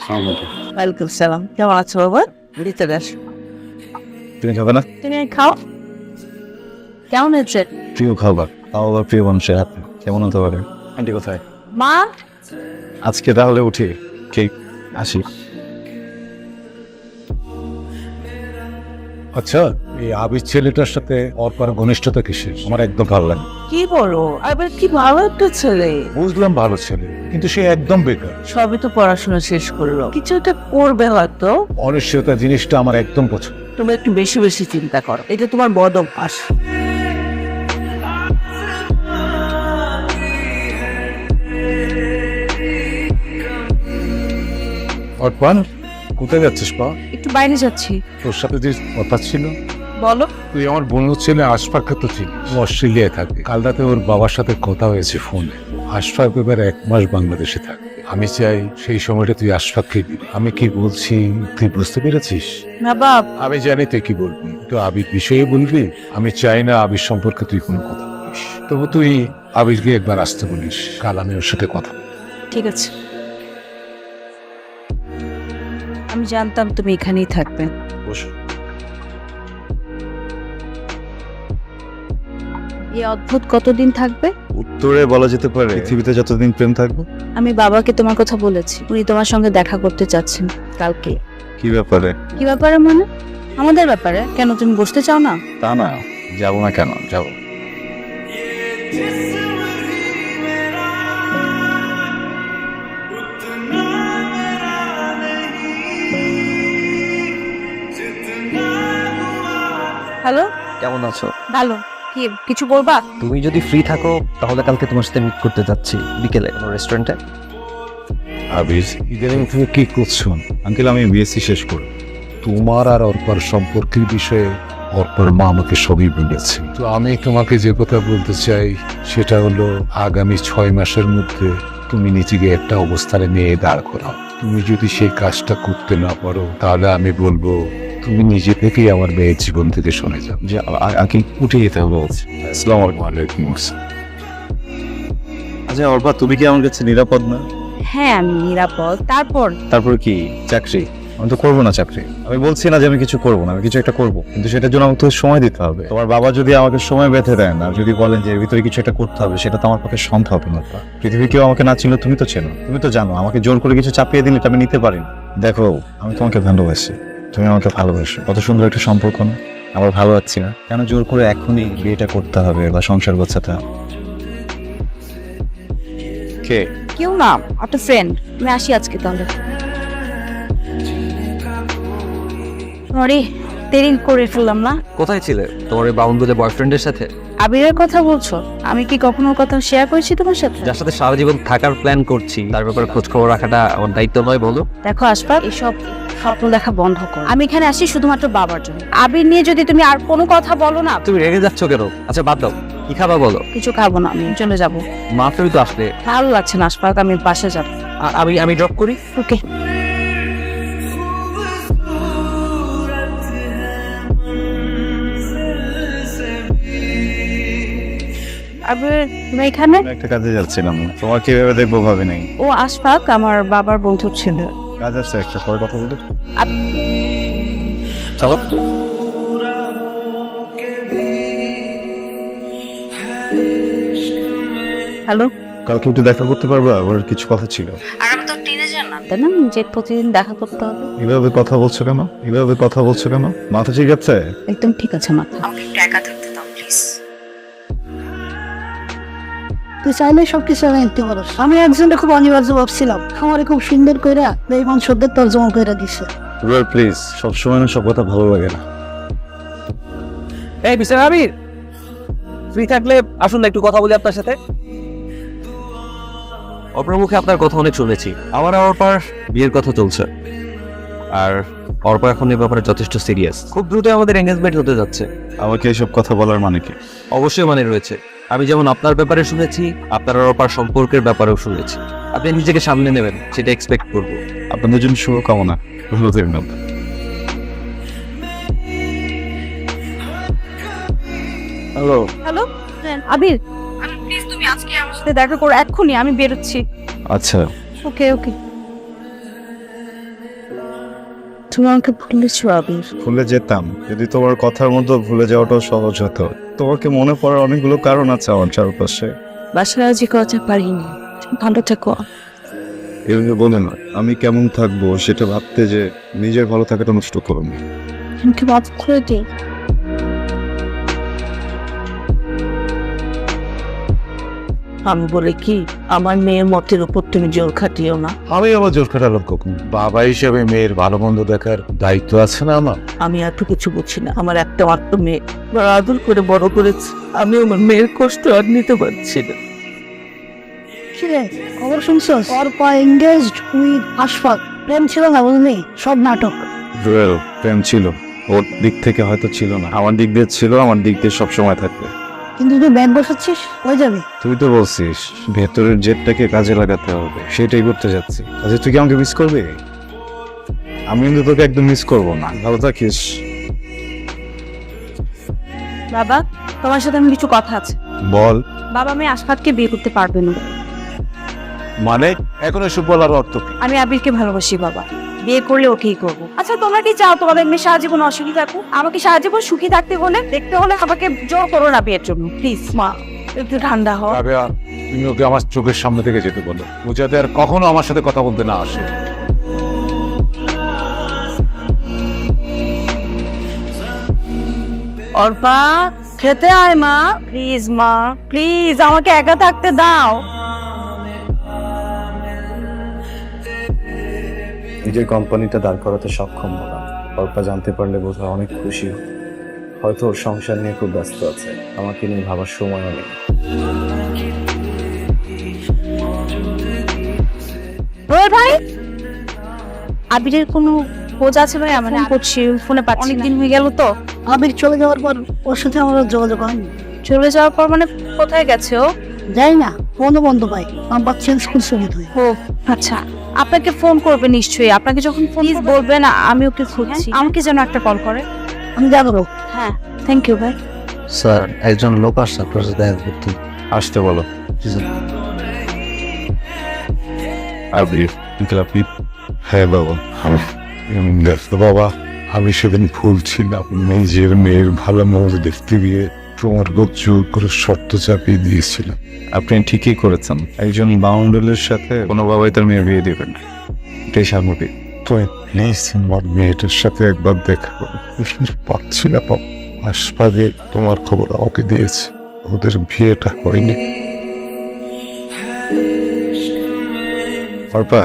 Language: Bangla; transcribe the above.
ওয়ালাইকুম সালাম। কেমন আছো বাবা? ভিতরে আসো। তুমি খাবে না? তুমি খাও। কেমন হয়েছে? প্রিয় খাবার, তাও আবার প্রিয় মানুষের হাতে, কেমন হতে পারে? আন্টি কোথায়? মা, আজকে তাহলে উঠি, ঠিক আসি। আচ্ছা, এই আবির ছেলেটার সাথে অর্পার ঘনিষ্ঠতা কিসের? আমার একদম ভালো লাগে না। কি বলো? আবার কি ভালো একটা ছেলে। বুঝলাম ভালো ছেলে, কিন্তু সে একদম বেকার। সবই তো পড়াশোনা শেষ করলো, কিছু একটা করবে হয়তো। অনিশ্চয়তা জিনিসটা আমার একদম পছন্দ। তুমি একটু বেশি বেশি চিন্তা করো, এটা তোমার বদ অভ্যাস। অর্পান, কোথায় যাচ্ছিস পা? একটু বাইরে যাচ্ছি। তোর সাথে যে কথা ছিল, বলো। তুই আমার বন্ধু ছেলে আশফাককে তো চিনিস, ও অস্ট্রেলিয়ায় থাকে। কাল রাতে ওর বাবার সাথে কথা হয়েছে ফোনে। আশফাক এবার 1 মাস বাংলাদেশে থাকে। আমি চাই সেই সময়টা তুই আশফাককে দিবি। আমি কি বলছি তুই বুঝতে পেরেছিস? না বাপ। আমি জানি তুই কি বলবি, তো আবির বিষয়ে বলবি। আমি চাই না আবির সম্পর্কে তুই কোনো কথা বলিস। তবু তুই আবিরকে একবার আসতে বলিস, কাল আমি ওর সাথে কথা বলবো। ঠিক আছে। আমি জানতাম তুমি এখানেই থাকবে। বসো। এই অদ্ভুত কতদিন থাকবে? উত্তরে বলা যেতে পারে পৃথিবীতে যতদিন প্রেম থাকবে। আমি বাবাকে তোমার কথা বলেছি, উনি তোমার সঙ্গে দেখা করতে চাচ্ছেন কালকে। কি ব্যাপারে? কি ব্যাপারে মানে? আমাদের ব্যাপারে। কেন, তুমি বসতে চাও না? তা না, যাবো না কেন, যাবো। হ্যালো। কেমন আছো? ভালো। কি কিছু বলবা? তুমি যদি ফ্রি থাকো তাহলে কালকে তোমার সাথে মিট করতে যাচ্ছি বিকেলে কোনো রেস্টুরেন্টে। আবির, ইদানিং তুমি কি করছো? আঙ্কেল, আমি বিএসসি শেষ করি। তোমার আর অর্পার সম্পর্কের বিষয়ে অর্পার মা আমাকে সবই বলেছে। তো আমি তোমাকে যে কথা বলতে চাই সেটা হলো, আগামী 6 মাসের মধ্যে তুমি নিজেকে একটা অবস্থানে নিয়ে দাঁড় করাও। তুমি যদি সেই কাজটা করতে না পারো তাহলে আমি বলবো তুমি নিজে থেকেই আমার মেয়ের জীবন থেকে সরে যাও। যে আঙ্কেল উঠে যেতে হবে বলছি। আসসালামু আলাইকুম। ওয়ালাইকুম আসসালাম। আচ্ছা অর্পা, তুমি কি আমার কাছে নিরাপদ না? হ্যাঁ, আমি নিরাপদ। তারপর কি চাকরি? আমি তো করবো না চাকরি। আমি বলছি না যে আমি কিছু করবো না, আমি কিছু একটা করবো, কিন্তু সেটার জন্য আমাকে তো সময় দিতে হবে। তোমার বাবা যদি আমাকে সময় বেঁধে দেন আর যদি বলেন যে এর ভিতরে কিছু একটা করতে হবে, সেটা তো আমার পক্ষে সম্ভব না। পৃথিবী কেউ আমাকে না চিনলো, তুমি তো চেনো, তুমি তো জানো আমাকে জোর করে কিছু চাপিয়ে দিলে এটা আমি নিতে পারি না। দেখো, আমি তোমাকে ভালোবাসি, তুমি আমাকে ভালোবাসো। কত সুন্দর একটা সম্পর্ক না? আমার ভালো লাগছে না, কেন জোর করে এখনই বিয়েটা করতে হবে বা সংসার গোছাতে হবে? কে? কেউ না, একটা ফ্রেন্ড। আমি আসি আজকে তাহলে। সরি, দেরি করে ফেললাম না। কোথায় ছিলে? তোমার ওই বাউন্ডুলে বয়ফ্রেন্ডের সাথে? আবিরের কথা বলছো? আমি কি কখনো কথা শেয়ার করেছি তোমার সাথে? যার সাথে সারা জীবন থাকার প্ল্যান করছি তার ব্যাপারে খোঁজ খবর রাখাটা আমার দায়িত্ব নয় বলো? দেখো আশফাক, এসব স্বপ্ন দেখা বন্ধ করো। আমি এখানে আসি শুধুমাত্র বাবার জন্য। আবির নিয়ে যদি তুমি আর কোনো কথা বলো না। তুমি রেগে যাচ্ছ কেন? আচ্ছা বাদ দাও, কি খাবা বলো? কিছু খাবো না, আমি চলে যাবো। মাত্রই তো আসলে। ভালো লাগছে না আশফাক, আমি বাসে যাবো। আমি ড্রপ করি। ওকে। আবির, তুমি এখানে? আমি একটা কাজে যাচ্ছিলাম, তোমার কিভাবে দেখবো ভাবে নাই। ও আশফাক আমার বাবার বন্ধু ছিল। কাজ আছে একটা, পরে কথা বলতে। চলো। হ্যালো। কালকে একটু দেখা করতে পারবা? ওর কিছু কথা ছিল। আর আমি তো টিনেজার না, তাই না যে প্রতিদিন দেখা করতে হবে? এভাবে কথা বলছো কেন? এভাবে কথা বলছো কেন? মাথা ঠিক আছে? একদম ঠিক আছে মাথা। আমাকে একটু একা থাকতে দাও প্লিজ। তুই চাইলে সবকিছু আনতে পারস। আমি একজনটা খুব অনিবার্য ভাবছিলাম, আমারে খুব সুন্দর কইরা বেঈমান শব্দের তর্জমা কইরা দিছে। রুয়ার প্লিজ, সবসময় না সব কথা ভালো লাগে না। এই মিস্টার আবির, ফ্রি থাকলে আসুন না একটু কথা বলি আপনার সাথে। অপর মুখে আপনার কথা অনেক শুনেছি। আমার আর অর্পার বিয়ের কথা চলছে, আর অর্পা এখন এই ব্যাপারে যথেষ্ট সিরিয়াস। খুব দ্রুত আমাদের এঙ্গেজমেন্ট হতে যাচ্ছে। আমাকে এসব কথা বলার মানে কি? অবশ্যই মানে রয়েছে। আমি যেমন আপনার ব্যাপারে শুনেছি, আপনার আর অর্পার সম্পর্কের ব্যাপারেও শুনেছি। আপনি নিজেকে সামনে নেবেন সেটা এক্সপেক্ট করবো। আপনাদের জন্য শুভকামনা। ভালো থাকবেন। হ্যালো। হ্যালো আবির, প্লিজ তুমি আজকে আমার সাথে দেখা করো এক্ষুনি, আমি বেরোচ্ছি। আচ্ছা। ওকে ওকে। তুমি আমাকে ভুলেছো আবির। ভুলে যেতাম যদি তোমার কথার মধ্যে ভুলে যাওয়াটাও সহজ হতো। তোমাকে মনে পড়ার অনেকগুলো কারণ আছে আমার চারপাশে। বাসায় রাজি করাতে পারিনি। তুমি ভালো থেকো। এভাবে বলে না, আমি কেমন থাকবো সেটা ভাবতে যে নিজের ভালো থাকাটা নষ্ট করুন। আমাকে মাফ করে দিই। আমি বলে কি আমার মেয়ের মতের উপর তুমি জোর খাটিও না। আমি আবার জোর খাটালাম কখন? বাবা হিসেবে মেয়ের ভালো মন্দ দেখার দায়িত্ব আছে না আমার? আমি আর তো কিছু বুঝি না। আমার একটা মাত্র মেয়ে, বড় আদর করে বড় করেছে। আমি আমার মেয়ের কষ্ট আর নিতে পারছি না। কিরে খবর শুনছস? Arpa engaged with Ashfaq. প্রেম ছিল না বুঝলি, সব নাটক। রুয়েল, প্রেম ছিল, ওর দিক থেকে হয়তো ছিল না, আমার দিক দিয়ে ছিল, আমার দিক দিয়ে সবসময় থাকবে। কিন্তু তুই ব্যাগ বসাচ্ছিস, কই যাবি? তুই তো বলছিস ভেতরের জেটটাকে কাজে লাগাতে হবে, সেটাই করতে যাচ্ছি। আচ্ছা তুই কি আমাকে মিস করবি? আমি কিন্তু তোকে একদম মিস করবো না। ভালো থাকিস। বাবা, তোমার সাথে আমি কিছু কথা আছে। বল। বাবা, আমি আশফাককে বিয়ে করতে পারবে না। মানে এখন এসব বলার অর্থ কি? আমি আবিরকে ভালোবাসি বাবা। বিয়ে করলে ওকেই করব। আচ্ছা তোমরা কি চাও তোমাদের মেয়ে সারা জীবন অসুখী থাকুক? আমাকে সারা জীবন সুখী থাকতে হলে দেখতে হলে আমাকে জোর করো না বিয়ের জন্য। প্লিজ মা, একটু ঠান্ডা হও। রাবেয়া, তুমি ওকে আমার চোখের সামনে থেকে যেতে বলো, ও যাতে আর কখনো আমার সাথে কথা বলতে না আসে। অর্পা, খেতে আয় মা। প্লিজ মা, প্লিজ আমাকে একা থাকতে দাও। নিজের কোম্পানিটা দাঁড় করাতে সক্ষম হলাম। অল্পা জানতে পারলে বোধহয় অনেক খুশি হতো। হয়তো ওর সংসার নিয়ে খুব ব্যস্ত আছে, আমাকে নিয়ে ভাবার সময়ও নেই। রোয়েল ভাই, আবিরের কোনো খোঁজ আছে ভাই? মানে করছি, ফোনে পাচ্ছি না। অনেকদিন হয়ে গেল তো। আবির চলে যাওয়ার পর ওর সাথে আমার আর যোগাযোগ হয়নি। চলে যাওয়ার পর মানে কোথায় গেছে ও? যাই না, ফোনও বন্ধ পাই। নাম্বার চেঞ্জ করছে বোধ হয়। ও আচ্ছা, আপনাকে ফোন করবে নিশ্চয়ই। আপনাকে যখন ফোন বলবেন আমি ওকে খুঁজছি, আমাকে যেন একটা কল করে। আমি যাবো। হ্যাঁ, থ্যাংক ইউ ভাই। স্যার, একজন লোক আসছে আপনার সাথে দেখা করতে। আসতে বলো। আবির, আপনি? হ্যাঁ বাবা, আমি ব্যস্ত বাবা। আমি সেদিন ভুল ছিলাম, নিজের মেয়ের ভালো মন্দ দেখতে গিয়ে তোমার লোক জোর করে শর্ত চাপিয়ে দিয়েছিলাম। আপনি ঠিকই করেছেন। একজন বাউন্ডারের সাথে কোনো বাবাই তার মেয়ে বিয়ে দেবেন না, এটাই স্বাভাবিক। তুমি প্লিজ আমার মেয়েটার সাথে একবার দেখা করো। পাচ্ছি না বাবা। হাসপাতালে তোমার খবর আমাকে দিয়েছে, ওদের বিয়েটা হয়নি। অর্পা,